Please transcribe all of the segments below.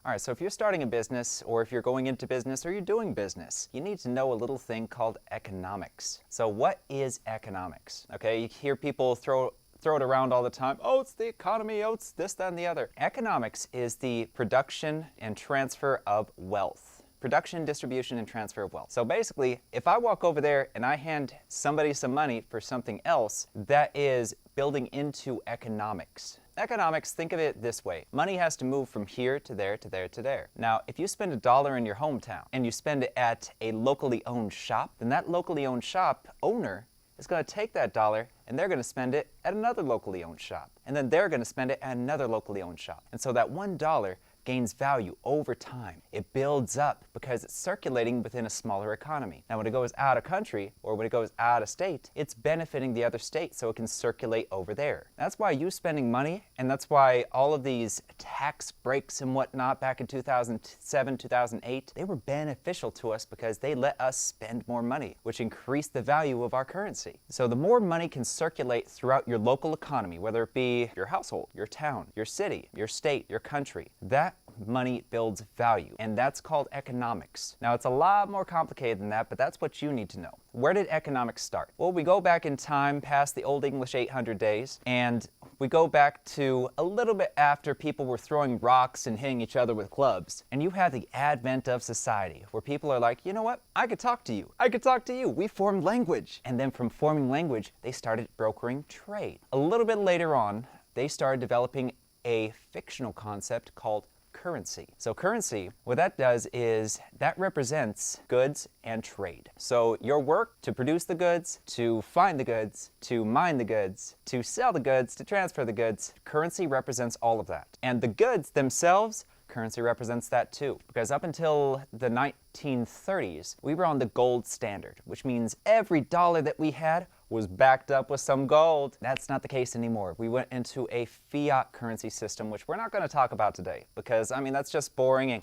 All right, so if you're starting a business, or if you're going into business, or you're doing business, you need to know a little thing called economics. So what is economics? Okay, you hear people throw it around all the time. Oh, it's the economy. Oh, it's this, that, and the other. Economics is the production and transfer of wealth. Production, distribution, and transfer of wealth. So basically, if I walk over there and I hand somebody some money for something else, that is building into economics. Economics, think of it this way. Money has to move from here to there to there to there. Now, if you spend $1 in your hometown and you spend it at a locally owned shop, then that locally owned shop owner is going to take that dollar and they're going to spend it at another locally owned shop. And then they're going to spend it at another locally owned shop. And so that $1 gains value over time. It builds up because it's circulating within a smaller economy. Now when it goes out of country or when it goes out of state, it's benefiting the other state so it can circulate over there. That's why you spending money, and that's why all of these tax breaks and whatnot back in 2007, 2008, they were beneficial to us because they let us spend more money, which increased the value of our currency. So the more money can circulate throughout your local economy, whether it be your household, your town, your city, your state, your country, that money builds value, and that's called economics. Now, it's a lot more complicated than that, but that's what you need to know. Where did economics start? Well, we go back in time past the Old English 800 days, and we go back to a little bit after people were throwing rocks and hitting each other with clubs. And you have the advent of society, where people are like, you know what? I could talk to you. I could talk to you. We formed language. And then from forming language, they started brokering trade. A little bit later on, they started developing a fictional concept called currency. So currency, what that does is that represents goods and trade. So your work to produce the goods, to find the goods, to mine the goods, to sell the goods, to transfer the goods, currency represents all of that. And the goods themselves, currency represents that too. Because up until the 1930s, we were on the gold standard, which means every dollar that we had was backed up with some gold. That's not the case anymore. We went into a fiat currency system, which we're not going to talk about today because, I mean, that's just boring and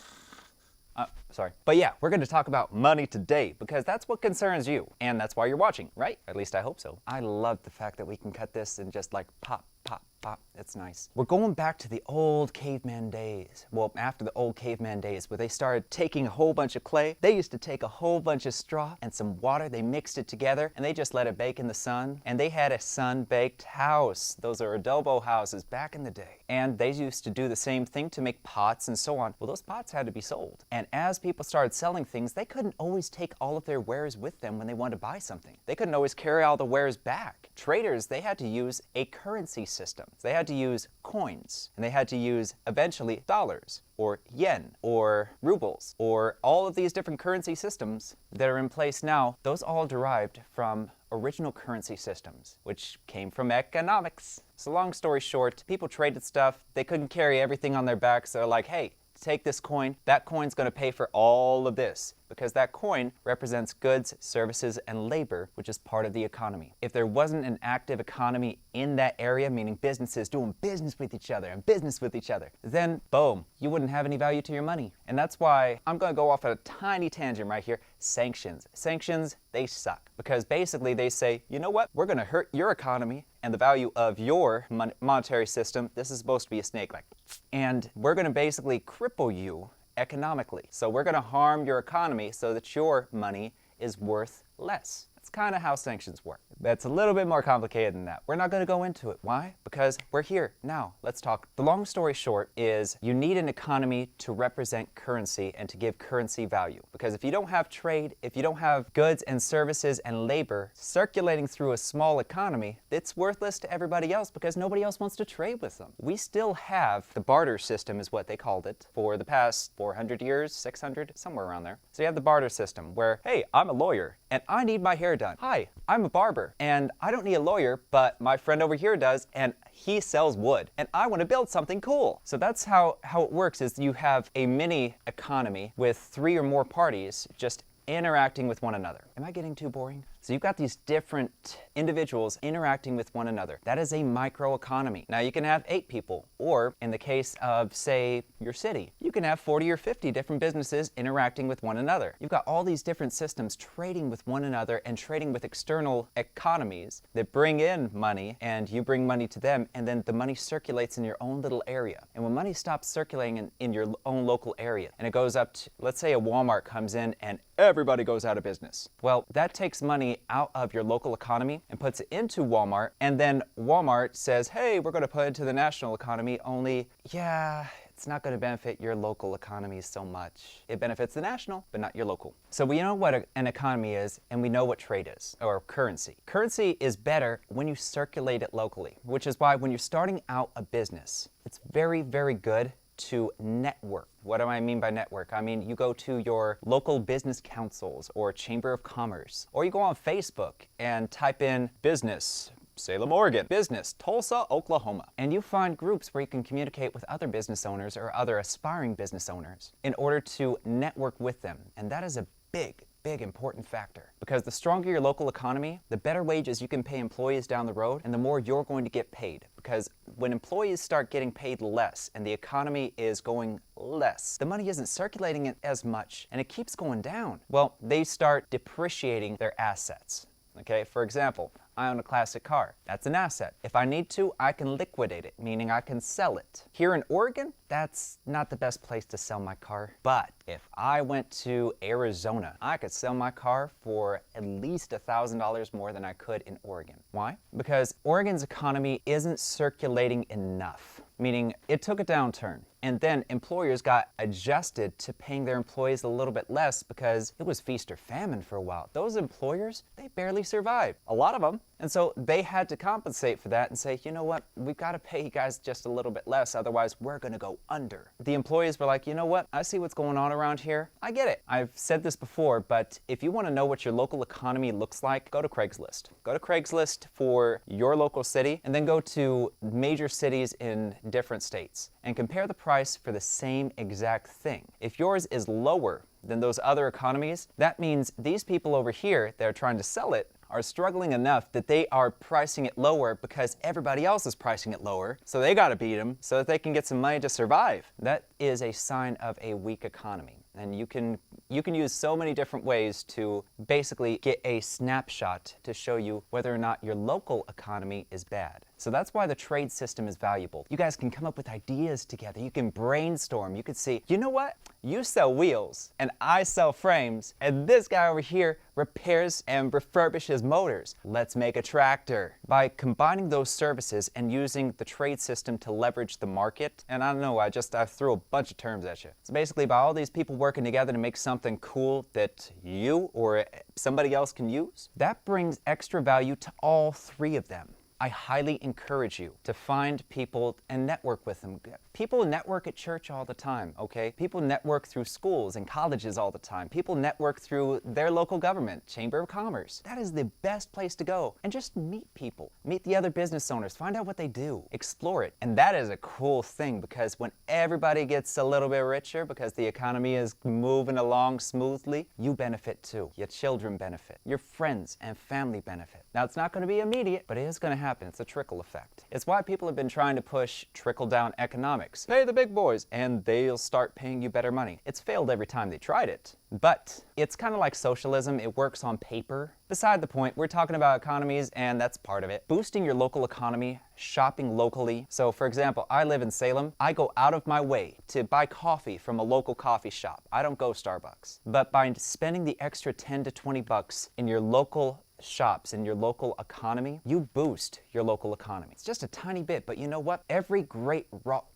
sorry. But yeah, we're going to talk about money today because that's what concerns you. And that's why you're watching, right? At least I hope so. I love the fact that we can cut this and just like pop, pop, pop. It's nice. We're going back to the old caveman days. Well, after the old caveman days where they started taking a whole bunch of clay. They used to take a whole bunch of straw and some water. They mixed it together and they just let it bake in the sun. And they had a sun-baked house. Those are adobo houses back in the day. And they used to do the same thing to make pots and so on. Well, those pots had to be sold. And as people started selling things, they couldn't always take all of their wares with them when they wanted to buy something. They couldn't always carry all the wares back. Traders, they had to use a currency system. They had to use coins, and they had to use eventually dollars or yen or rubles or all of these different currency systems that are in place now. Those all derived from original currency systems, which came from economics. So long story short, people traded stuff. They couldn't carry everything on their backs. They're like, hey, take this coin. That coin's going to pay for all of this because that coin represents goods, services, and labor, which is part of the economy. If there wasn't an active economy in that area, meaning businesses doing business with each other and business with each other, then boom, you wouldn't have any value to your money. And that's why I'm going to go off on a tiny tangent right here. Sanctions. Sanctions, they suck because basically they say, you know what? We're going to hurt your economy and the value of your monetary system. This is supposed to be a snake, like, and we're going to basically cripple you economically. So we're going to harm your economy so that your money is worth less. That's kind of how sanctions work. That's a little bit more complicated than that. We're not going to go into it. Why? Because we're here now. Let's talk. The long story short is you need an economy to represent currency and to give currency value. Because if you don't have trade, if you don't have goods and services and labor circulating through a small economy, it's worthless to everybody else because nobody else wants to trade with them. We still have the barter system is what they called it for the past 400 years, 600, somewhere around there. So you have the barter system where, hey, I'm a lawyer and I need my hair done. Hi, I'm a barber and I don't need a lawyer, but my friend over here does and he sells wood and I want to build something cool. So that's how it works is you have a mini economy with 3 or more parties just interacting with one another. Am I getting too boring? So you've got these different individuals interacting with one another. That is a microeconomy. Now you can have 8 people, or in the case of, say, your city, you can have 40 or 50 different businesses interacting with one another. You've got all these different systems trading with one another and trading with external economies that bring in money, and you bring money to them, and then the money circulates in your own little area. And when money stops circulating in your own local area, and it goes up to, let's say a Walmart comes in and everybody goes out of business. Well, that takes money out of your local economy and puts it into Walmart, and then Walmart says, hey, we're going to put it into the national economy, only, yeah, it's not going to benefit your local economy so much. It benefits the national, but not your local. So we know what an economy is, and we know what trade is, or currency. Currency is better when you circulate it locally, which is why when you're starting out a business, it's very, very good to network. What do I mean by network? I mean, you go to your local business councils or chamber of commerce, or you go on Facebook and type in business, Salem, Oregon, business, Tulsa, Oklahoma, and you find groups where you can communicate with other business owners or other aspiring business owners in order to network with them. And that is a big important factor, because the stronger your local economy, the better wages you can pay employees down the road, and the more you're going to get paid. Because when employees start getting paid less and the economy is going less, the money isn't circulating as much and it keeps going down. Well, they start depreciating their assets. Okay, for example, I own a classic car. That's an asset. If I need to, I can liquidate it, meaning I can sell it. Here in Oregon, that's not the best place to sell my car. But if I went to Arizona, I could sell my car for at least $1,000 more than I could in Oregon. Why? Because Oregon's economy isn't circulating enough, meaning it took a downturn. And then employers got adjusted to paying their employees a little bit less because it was feast or famine for a while. Those employers, they barely survived, a lot of them. And so they had to compensate for that and say, you know what, we've got to pay you guys just a little bit less, otherwise we're going to go under. The employees were like, you know what, I see what's going on around here. I get it. I've said this before, but if you want to know what your local economy looks like, go to Craigslist. Go to Craigslist for your local city, and then go to major cities in different states and compare the price for the same exact thing. If yours is lower than those other economies, that means these people over here that are trying to sell it are struggling enough that they are pricing it lower because everybody else is pricing it lower, so they got to beat them so that they can get some money to survive. That is a sign of a weak economy. And you can use so many different ways to basically get a snapshot to show you whether or not your local economy is bad. So that's why the trade system is valuable. You guys can come up with ideas together. You can brainstorm. You could see, you know what? You sell wheels and I sell frames, and this guy over here repairs and refurbishes motors. Let's make a tractor. By combining those services and using the trade system to leverage the market, and I don't know, I threw a bunch of terms at you. So basically, by all these people working together to make something cool that you or somebody else can use, that brings extra value to all 3 of them. I highly encourage you to find people and network with them. People network at church all the time, okay? People network through schools and colleges all the time. People network through their local government, Chamber of Commerce. That is the best place to go. And just meet people. Meet the other business owners. Find out what they do. Explore it. And that is a cool thing, because when everybody gets a little bit richer because the economy is moving along smoothly, you benefit too. Your children benefit. Your friends and family benefit. Now, it's not going to be immediate, but it is going to happen. It's a trickle effect. It's why people have been trying to push trickle-down economics. Pay the big boys, and they'll start paying you better money. It's failed every time they tried it. But it's kind of like socialism. It works on paper. Beside the point, we're talking about economies, and that's part of it. Boosting your local economy, shopping locally. So, for example, I live in Salem. I go out of my way to buy coffee from a local coffee shop. I don't go Starbucks. But by spending the extra 10 to 20 bucks in your local shops in your local economy, you boost your local economy. It's just a tiny bit, but you know what? Every great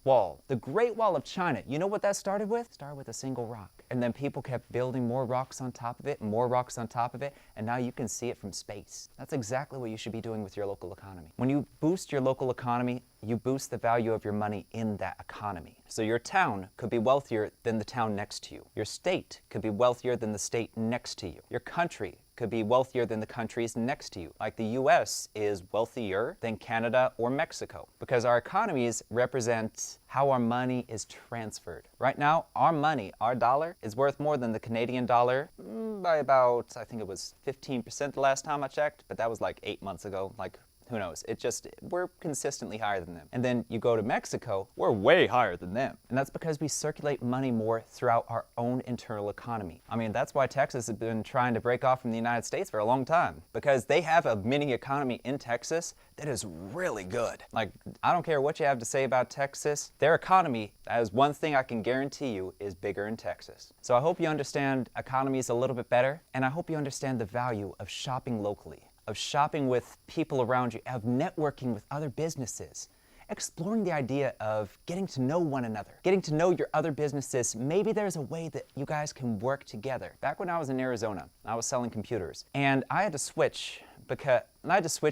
wall, the Great Wall of China, you know what that started with? It started with a single rock. And then people kept building more rocks on top of it, more rocks on top of it, and now you can see it from space. That's exactly what you should be doing with your local economy. When you boost your local economy, you boost the value of your money in that economy. So your town could be wealthier than the town next to you. Your state could be wealthier than the state next to you. Your country could be wealthier than the countries next to you. Like the US is wealthier than Canada or Mexico because our economies represent how our money is transferred. Right now, our money, our dollar, is worth more than the Canadian dollar by about, I think it was 15% the last time I checked, but that was like 8 months ago. Like, who knows? We're consistently higher than them. And then you go to Mexico, we're way higher than them. And that's because we circulate money more throughout our own internal economy. I mean, that's why Texas has been trying to break off from the United States for a long time, because they have a mini economy in Texas that is really good. Like, I don't care what you have to say about Texas, their economy, as one thing I can guarantee you, is bigger in Texas. So I hope you understand economies a little bit better, and I hope you understand the value of shopping locally, of shopping with people around you, of networking with other businesses, exploring the idea of getting to know one another, getting to know your other businesses. Maybe there's a way that you guys can work together. Back when I was in Arizona, I was selling computers, and I had to switch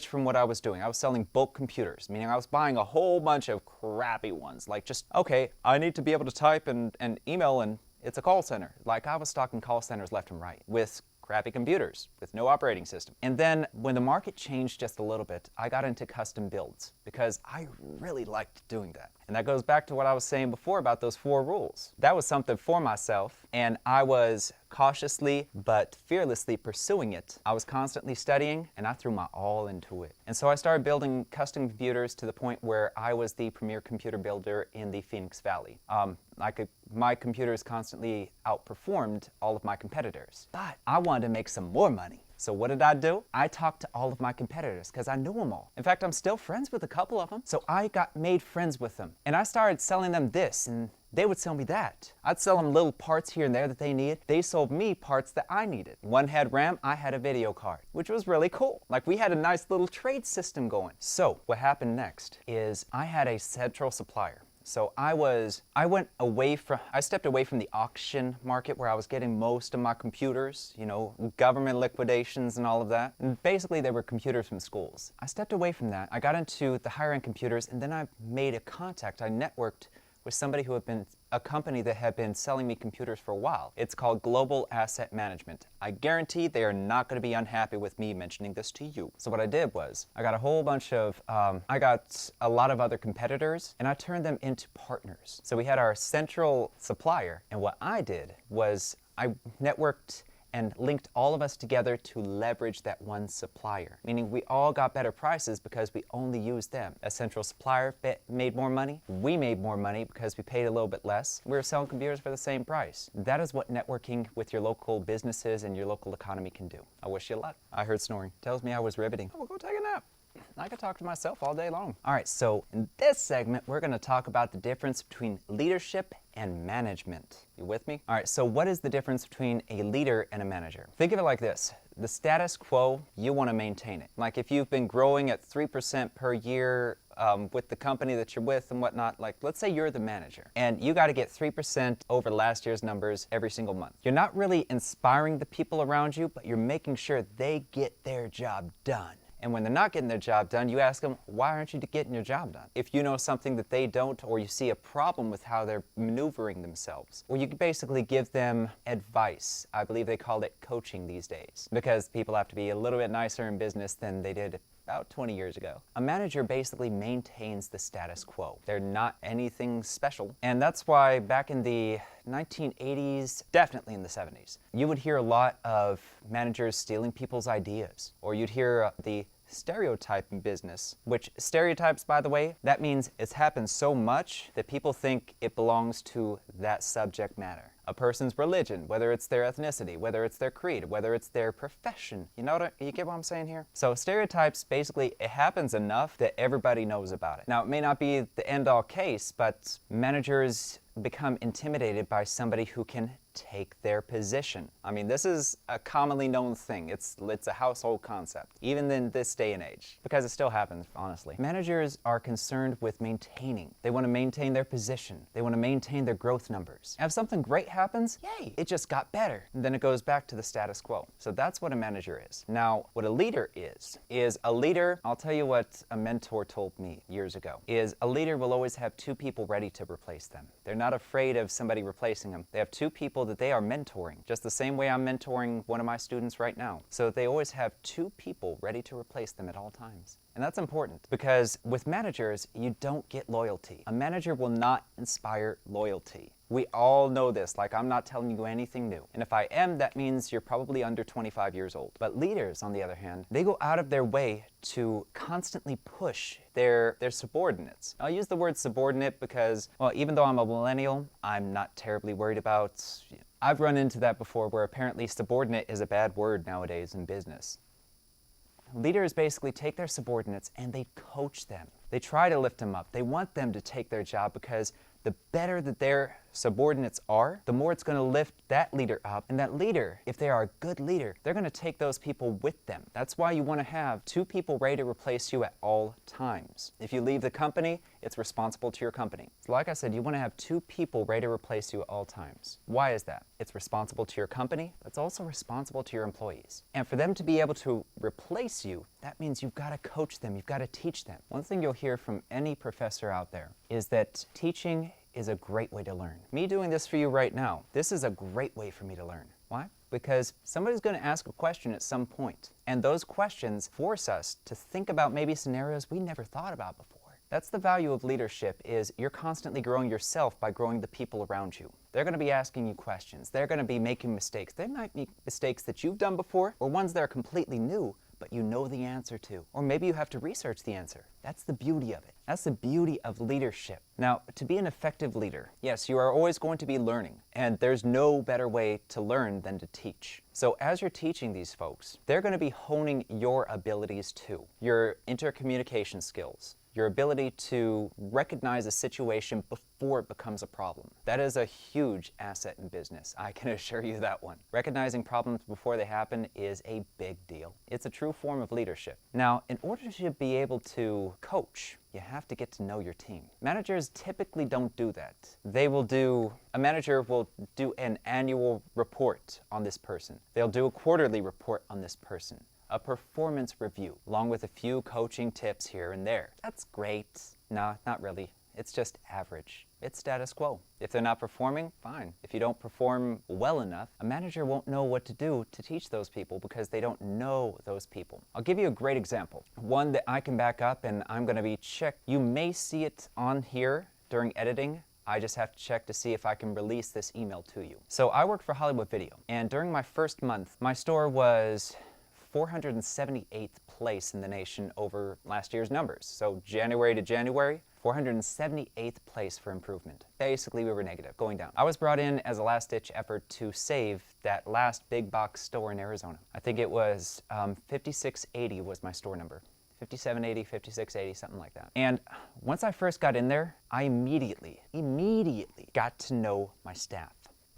from what I was doing. I was selling bulk computers, meaning I was buying a whole bunch of crappy ones, like just, okay, I need to be able to type and email, and it's a call center. Like, I was stocking call centers left and right with crappy computers with no operating system. And then when the market changed just a little bit, I got into custom builds because I really liked doing that. And that goes back to what I was saying before about those 4 rules. That was something for myself, and I was cautiously but fearlessly pursuing it. I was constantly studying, and I threw my all into it. And so I started building custom computers to the point where I was the premier computer builder in the Phoenix Valley. My computers constantly outperformed all of my competitors. But I wanted to make some more money. So what did I do? I talked to all of my competitors because I knew them all. In fact, I'm still friends with a couple of them. So I made friends with them. And I started selling them this, and they would sell me that. I'd sell them little parts here and there that they needed. They sold me parts that I needed. One had RAM, I had a video card, which was really cool. Like, we had a nice little trade system going. So what happened next is I had a central supplier. So I stepped away from the auction market where I was getting most of my computers, government liquidations and all of that. And basically they were computers from schools. I stepped away from that. I got into the higher end computers, and then I made a contact. I networked with somebody who had been a company that had been selling me computers for a while. It's called Global Asset Management. I guarantee they are not going to be unhappy with me mentioning this to you. So what I did was, I got a lot of other competitors, and I turned them into partners. So we had our central supplier, and what I did was I networked and linked all of us together to leverage that one supplier, meaning we all got better prices because we only used them. A central supplier made more money. We made more money because we paid a little bit less. We were selling computers for the same price. That is what networking with your local businesses and your local economy can do. I wish you luck. I heard snoring. Tells me I was riveting. Oh, we'll go take a nap. I could talk to myself all day long. All right, so in this segment, we're going to talk about the difference between leadership and management. You with me? All right, so what is the difference between a leader and a manager? Think of it like this. The status quo, you want to maintain it. Like, if you've been growing at 3% per year with the company that you're with and whatnot, like, let's say you're the manager and you got to get 3% over last year's numbers every single month. You're not really inspiring the people around you, but you're making sure they get their job done. And when they're not getting their job done, you ask them, why aren't you getting your job done? If you know something that they don't, or you see a problem with how they're maneuvering themselves, or you can basically give them advice. I believe they call it coaching these days, because people have to be a little bit nicer in business than they did about 20 years ago. A manager basically maintains the status quo. They're not anything special. And that's why back in the 1980s, definitely in the 70s, you would hear a lot of managers stealing people's ideas, or you'd hear the stereotype in business, which stereotypes, by the way, that means it's happened so much that people think it belongs to that subject matter. A person's religion, whether it's their ethnicity, whether it's their creed, whether it's their profession. You get what I'm saying here? So stereotypes, basically, it happens enough that everybody knows about it. Now, it may not be the end-all case, but managers become intimidated by somebody who can take their position. I mean, this is a commonly known thing. It's a household concept, even in this day and age, because it still happens, honestly. Managers are concerned with maintaining. They want to maintain their position. They want to maintain their growth numbers. And if something great happens, yay, it just got better. And then it goes back to the status quo. So that's what a manager is. Now, what a leader is a leader, I'll tell you what a mentor told me years ago, is a leader will always have 2 people ready to replace them. They're not afraid of somebody replacing them. They have 2 people people that they are mentoring, just the same way I'm mentoring one of my students right now. So they always have 2 people ready to replace them at all times. And that's important because with managers, you don't get loyalty. A manager will not inspire loyalty. We all know this, like I'm not telling you anything new. And if I am, that means you're probably under 25 years old. But leaders, on the other hand, they go out of their way to constantly push their subordinates. I'll use the word subordinate because, well, even though I'm a millennial, I'm not terribly worried about, I've run into that before where apparently subordinate is a bad word nowadays in business. Leaders basically take their subordinates and they coach them. They try to lift them up. They want them to take their job because the better that their subordinates are, the more it's going to lift that leader up. And that leader, if they are a good leader, they're going to take those people with them. That's why you want to have 2 people ready to replace you at all times. If you leave the company, it's responsible to your company. So like I said, you want to have 2 people ready to replace you at all times. Why is that? It's responsible to your company, but it's also responsible to your employees. And for them to be able to replace you, that means you've got to coach them, you've got to teach them. One thing you'll hear from any professor out there is that teaching is a great way to learn. Me doing this for you right now, this is a great way for me to learn. Why? Because somebody's going to ask a question at some point, and those questions force us to think about maybe scenarios we never thought about before. That's the value of leadership, is you're constantly growing yourself by growing the people around you. They're going to be asking you questions. They're going to be making mistakes. They might make mistakes that you've done before, or ones that are completely new, but you know the answer to. Or maybe you have to research the answer. That's the beauty of it. That's the beauty of leadership. Now, to be an effective leader, yes, you are always going to be learning, and there's no better way to learn than to teach. So as you're teaching these folks, they're going to be honing your abilities too, your intercommunication skills, your ability to recognize a situation before it becomes a problem. That is a huge asset in business, I can assure you that one. Recognizing problems before they happen is a big deal. It's a true form of leadership. Now, in order to be able to coach, you have to get to know your team. Managers typically don't do that. A manager will do an annual report on this person. They'll do a quarterly report on this person. A performance review, along with a few coaching tips here and there. That's great. No, not really. It's just average. It's status quo. If they're not performing, fine. If you don't perform well enough, a manager won't know what to do to teach those people because they don't know those people. I'll give you a great example. One that I can back up and I'm going to be checked. You may see it on here during editing. I just have to check to see if I can release this email to you. So I work for Hollywood Video, and during my first month, my store was 478th place in the nation over last year's numbers. So January to January, 478th place for improvement. Basically, we were negative, going down. I was brought in as a last-ditch effort to save that last big box store in Arizona. I think it was 5680 was my store number. 5780, 5680, something like that. And once I first got in there, I immediately got to know my staff.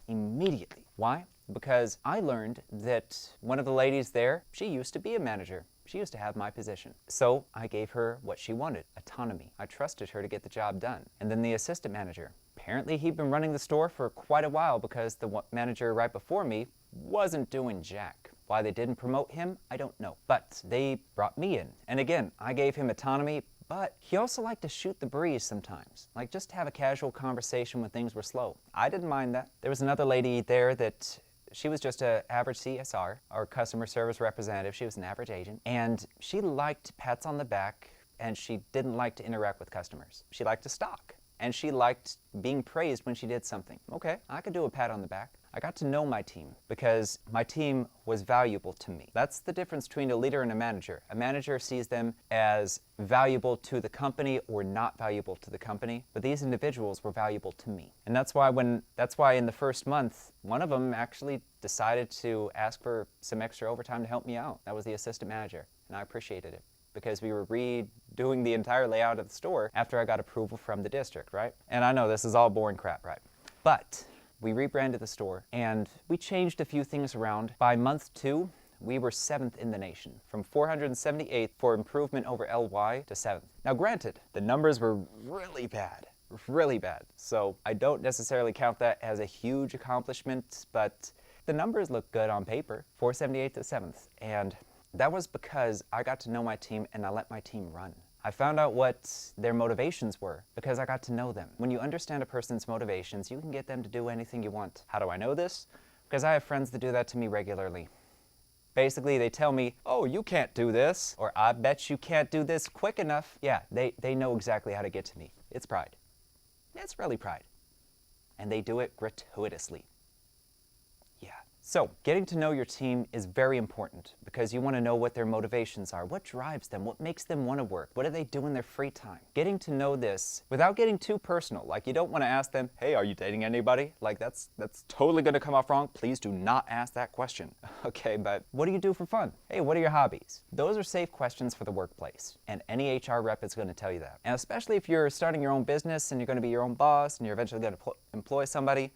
Immediately. Why? Because I learned that one of the ladies there, she used to be a manager. She used to have my position. So I gave her what she wanted, autonomy. I trusted her to get the job done. And then the assistant manager. Apparently he'd been running the store for quite a while because the manager right before me wasn't doing jack. Why they didn't promote him, I don't know. But they brought me in. And again, I gave him autonomy, but he also liked to shoot the breeze sometimes. Like just have a casual conversation when things were slow. I didn't mind that. There was another lady there that she was just an average CSR, or customer service representative. She was an average agent. And she liked pats on the back, and she didn't like to interact with customers. She liked to stalk. And she liked being praised when she did something. Okay, I could do a pat on the back. I got to know my team because my team was valuable to me. That's the difference between a leader and a manager. A manager sees them as valuable to the company or not valuable to the company, but these individuals were valuable to me. And that's why in the first month, one of them actually decided to ask for some extra overtime to help me out. That was the assistant manager, and I appreciated it, because we were redoing the entire layout of the store after I got approval from the district, right? And I know this is all boring crap, right? But we rebranded the store and we changed a few things around. By month 2, we were 7th in the nation, from 478th for improvement over LY to 7th. Now granted, the numbers were really bad. So I don't necessarily count that as a huge accomplishment, but the numbers look good on paper, 478th to 7th. And that was because I got to know my team and I let my team run. I found out what their motivations were because I got to know them. When you understand a person's motivations, you can get them to do anything you want. How do I know this? Because I have friends that do that to me regularly. Basically, they tell me, oh, you can't do this, or I bet you can't do this quick enough. Yeah, they know exactly how to get to me. It's pride. It's really pride. And they do it gratuitously. Yeah. So, getting to know your team is very important because you want to know what their motivations are, what drives them, what makes them want to work, what do they do in their free time. Getting to know this without getting too personal, like you don't want to ask them, hey, are you dating anybody? Like that's totally going to come off wrong. Please do not ask that question. Okay, but what do you do for fun? Hey, what are your hobbies? Those are safe questions for the workplace, and any HR rep is going to tell you that. And especially if you're starting your own business and you're going to be your own boss and you're eventually going to employ somebody,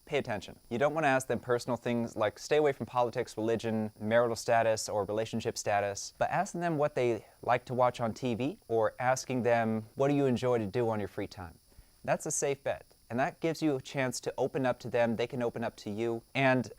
pay attention. You don't want to ask them personal things like stay away from politics, religion, marital status, or relationship status, but asking them what they like to watch on TV or asking them what do you enjoy to do on your free time. That's a safe bet. And that gives you a chance to open up to them, they can open up to you, and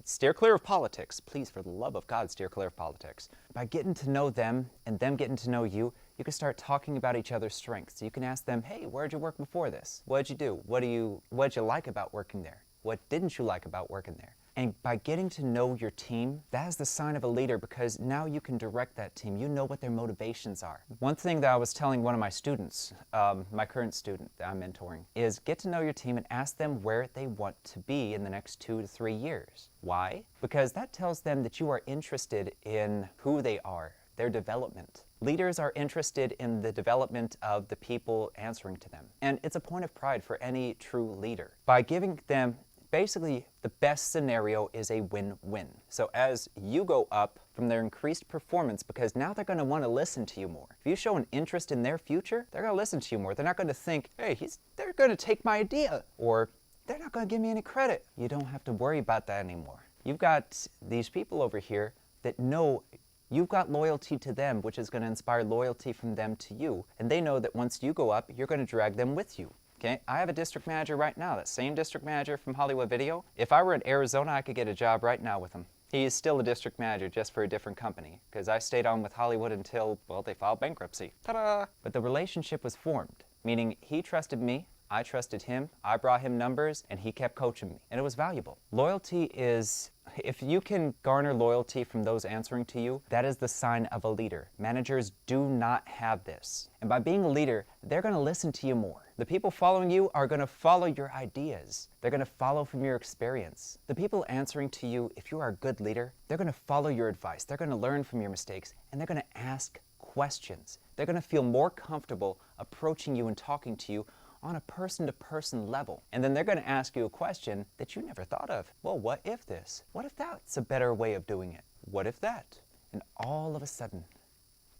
steer clear of politics. Please, for the love of God, steer clear of politics. By getting to know them and them getting to know you, you can start talking about each other's strengths. You can ask them, hey, where'd you work before this? What'd you do? What'd you like about working there? What didn't you like about working there? And by getting to know your team, that is the sign of a leader because now you can direct that team. You know what their motivations are. One thing that I was telling one of my students, my current student that I'm mentoring, is get to know your team and ask them where they want to be in the next 2 to 3 years. Why? Because that tells them that you are interested in who they are, their development. Leaders are interested in the development of the people answering to them. And it's a point of pride for any true leader. By giving them basically, the best scenario is a win-win. So as you go up from their increased performance, because now they're going to want to listen to you more. If you show an interest in their future, they're going to listen to you more. They're not going to think, hey, they're going to take my idea, or they're not going to give me any credit. You don't have to worry about that anymore. You've got these people over here that know you've got loyalty to them, which is going to inspire loyalty from them to you. And they know that once you go up, you're going to drag them with you. Okay, I have a district manager right now, that same district manager from Hollywood Video. If I were in Arizona, I could get a job right now with him. He is still a district manager, just for a different company, because I stayed on with Hollywood until, well, they filed bankruptcy. Ta-da! But the relationship was formed, meaning he trusted me, I trusted him, I brought him numbers, and he kept coaching me, and it was valuable. Loyalty is, if you can garner loyalty from those answering to you, that is the sign of a leader. Managers do not have this. And by being a leader, they're going to listen to you more. The people following you are going to follow your ideas. They're going to follow from your experience. The people answering to you, if you are a good leader, they're going to follow your advice. They're going to learn from your mistakes, and they're going to ask questions. They're going to feel more comfortable approaching you and talking to you on a person-to-person level. And then they're going to ask you a question that you never thought of. Well, what if this? What if that's a better way of doing it? What if that? And all of a sudden,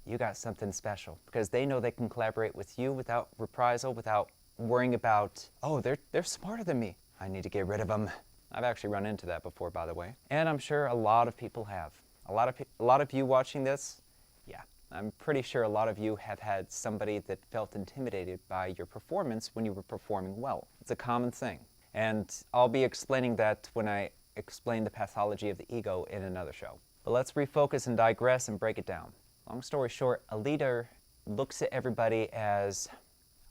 you got something special because they know they can collaborate with you without reprisal, without worrying about, oh, they're smarter than me. I need to get rid of them. I've actually run into that before, by the way. And I'm sure a lot of people have. A lot of you watching this, yeah. I'm pretty sure a lot of you have had somebody that felt intimidated by your performance when you were performing well. It's a common thing. And I'll be explaining that when I explain the pathology of the ego in another show. But let's refocus and digress and break it down. Long story short, a leader looks at everybody as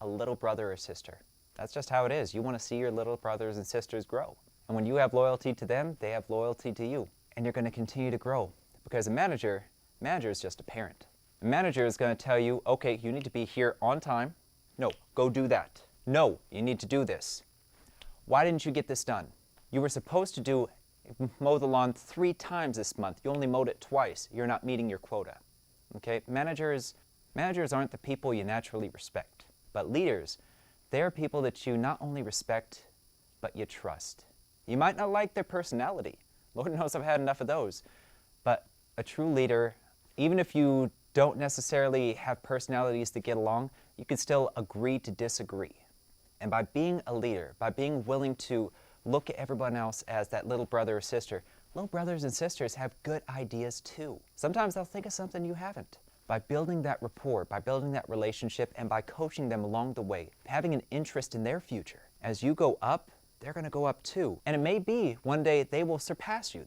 a little brother or sister. That's just how it is. You want to see your little brothers and sisters grow. And when you have loyalty to them, they have loyalty to you. And you're going to continue to grow. Because a manager is just a parent. The manager is going to tell you, okay, you need to be here on time. No, go do that. No, you need to do this. Why didn't you get this done? You were supposed to mow the lawn 3 times this month. You only mowed it twice. You're not meeting your quota. Okay, managers aren't the people you naturally respect. But leaders, they are people that you not only respect, but you trust. You might not like their personality. Lord knows I've had enough of those. But a true leader, even if you don't necessarily have personalities that get along, you can still agree to disagree. And by being a leader, by being willing to look at everyone else as that little brother or sister, little brothers and sisters have good ideas too. Sometimes they'll think of something you haven't. By building that rapport, by building that relationship, and by coaching them along the way, having an interest in their future. As you go up, they're going to go up too. And it may be one day they will surpass you.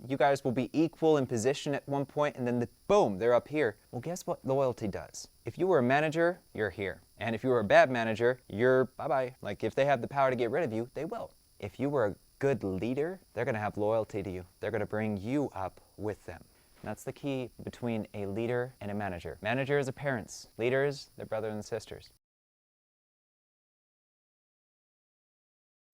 You guys will be equal in position at one point, and then boom, they're up here. Well, guess what loyalty does? If you were a manager, you're here. And if you were a bad manager, you're bye-bye. Like if they have the power to get rid of you, they will. If you were a good leader, they're going to have loyalty to you. They're going to bring you up with them. And that's the key between a leader and a manager. Managers are parents. Leaders, they're brothers and sisters.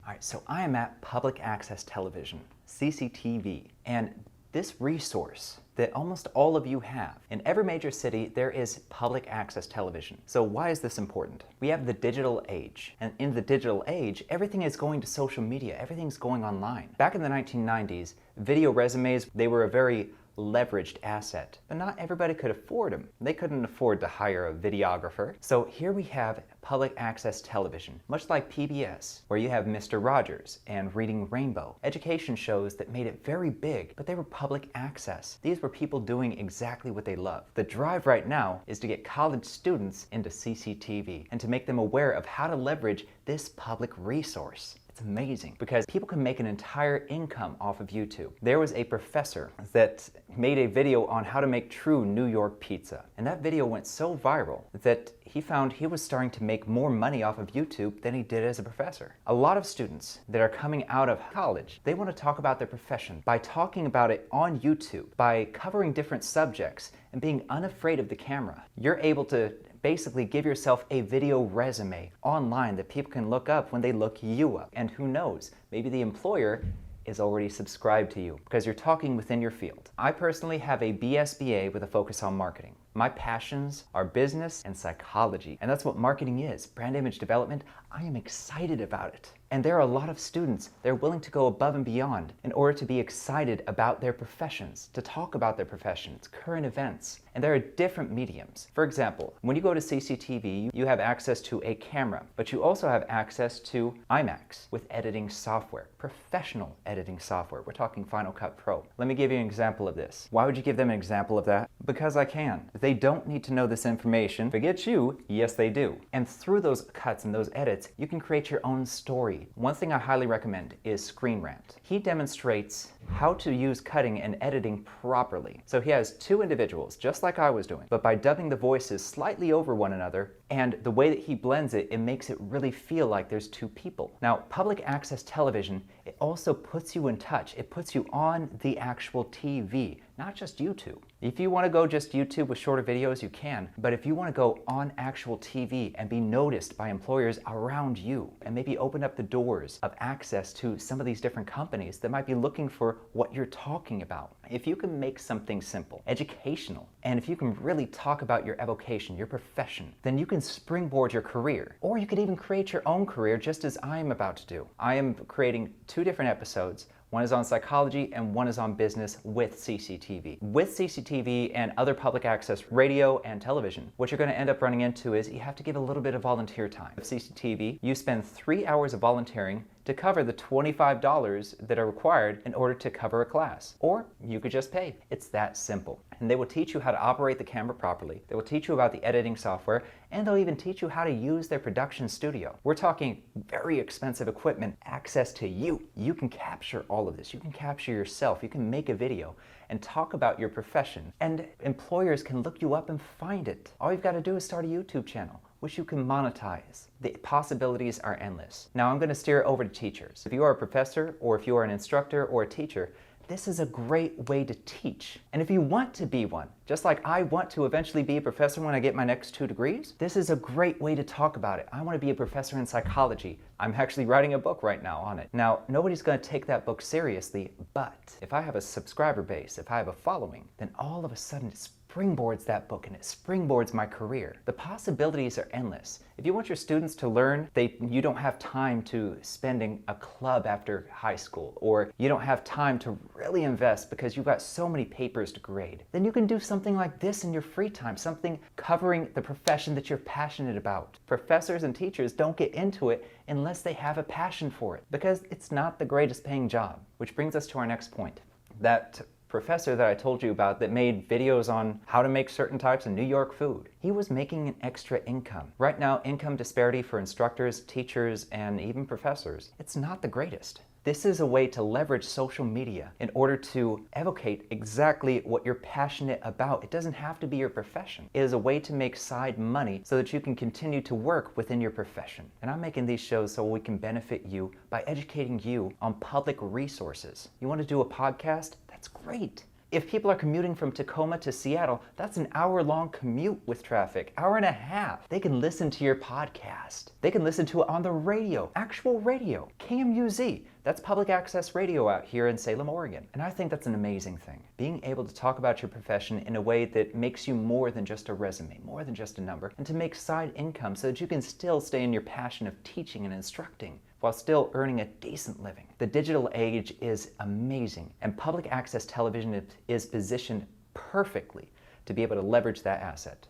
All right, so I am at Public Access Television, CCTV, and this resource that almost all of you have. In every major city, there is public access television. So why is this important? We have the digital age, and in the digital age, everything is going to social media, everything's going online. Back in the 1990s, video resumes, they were a very leveraged asset, but not everybody could afford them. They couldn't afford to hire a videographer. So here we have public access television, much like PBS, where you have Mr. Rogers and Reading Rainbow. Education shows that made it very big, but they were public access. These were people doing exactly what they love. The drive right now is to get college students into CCTV and to make them aware of how to leverage this public resource. It's amazing because people can make an entire income off of YouTube. There was a professor that made a video on how to make true New York pizza. And that video went so viral that he found he was starting to make more money off of YouTube than he did as a professor. A lot of students that are coming out of college, they want to talk about their profession by talking about it on YouTube, by covering different subjects and being unafraid of the camera. You're able to basically give yourself a video resume online that people can look up when they look you up. And who knows, maybe the employer is already subscribed to you because you're talking within your field. I personally have a BSBA with a focus on marketing. My passions are business and psychology, and that's what marketing is, brand image development. I am excited about it. And there are a lot of students that are willing to go above and beyond in order to be excited about their professions, to talk about their professions, current events. And there are different mediums. For example, when you go to CCTV, you have access to a camera, but you also have access to IMAX with editing software, professional editing software. We're talking Final Cut Pro. Let me give you an example of this. Why would you give them an example of that? Because I can. They don't need to know this information. Forget you, yes they do. And through those cuts and those edits, you can create your own story. One thing I highly recommend is Screen Rant. He demonstrates how to use cutting and editing properly. So he has two individuals, just like I was doing, but by dubbing the voices slightly over one another, and the way that he blends it, it makes it really feel like there's two people. Now, public access television, it also puts you in touch. It puts you on the actual TV, not just YouTube. If you want to go just YouTube with shorter videos, you can. But if you want to go on actual TV and be noticed by employers around you and maybe open up the doors of access to some of these different companies that might be looking for what you're talking about. If you can make something simple, educational, and if you can really talk about your avocation, your profession, then you can springboard your career. Or you could even create your own career just as I am about to do. I am creating 2 different episodes. One is on psychology and one is on business with CCTV. With CCTV and other public access radio and television, what you're going to end up running into is you have to give a little bit of volunteer time. With CCTV, you spend 3 hours of volunteering to cover the $25 that are required in order to cover a class. Or you could just pay. It's that simple. And they will teach you how to operate the camera properly. They will teach you about the editing software, and they'll even teach you how to use their production studio. We're talking very expensive equipment, access to you. You can capture all of this. You can capture yourself. You can make a video and talk about your profession. And employers can look you up and find it. All you've got to do is start a YouTube channel, which you can monetize. The possibilities are endless. Now I'm going to steer over to teachers. If you are a professor, or if you are an instructor or a teacher, this is a great way to teach. And if you want to be one, just like I want to eventually be a professor when I get my next 2 degrees, this is a great way to talk about it. I want to be a professor in psychology. I'm actually writing a book right now on it. Now, nobody's going to take that book seriously, but if I have a subscriber base, if I have a following, then all of a sudden it's springboards that book and it springboards my career. The possibilities are endless. If you want your students to learn, you don't have time to spending a club after high school, or you don't have time to really invest because you've got so many papers to grade, then you can do something like this in your free time, something covering the profession that you're passionate about. Professors and teachers don't get into it unless they have a passion for it, because it's not the greatest paying job. Which brings us to our next point, that professor that I told you about that made videos on how to make certain types of New York food. He was making an extra income. Right now, income disparity for instructors, teachers, and even professors, it's not the greatest. This is a way to leverage social media in order to advocate exactly what you're passionate about. It doesn't have to be your profession. It is a way to make side money so that you can continue to work within your profession. And I'm making these shows so we can benefit you by educating you on public resources. You want to do a podcast? That's great. If people are commuting from Tacoma to Seattle, that's an hour-long commute with traffic, hour and a half. They can listen to your podcast. They can listen to it on the radio, actual radio, KMUZ. That's public access radio out here in Salem, Oregon. And I think that's an amazing thing. Being able to talk about your profession in a way that makes you more than just a resume, more than just a number, and to make side income so that you can still stay in your passion of teaching and instructing while still earning a decent living. The digital age is amazing, and public access television is positioned perfectly to be able to leverage that asset.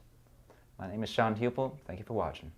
My name is Sean Hupel. Thank you for watching.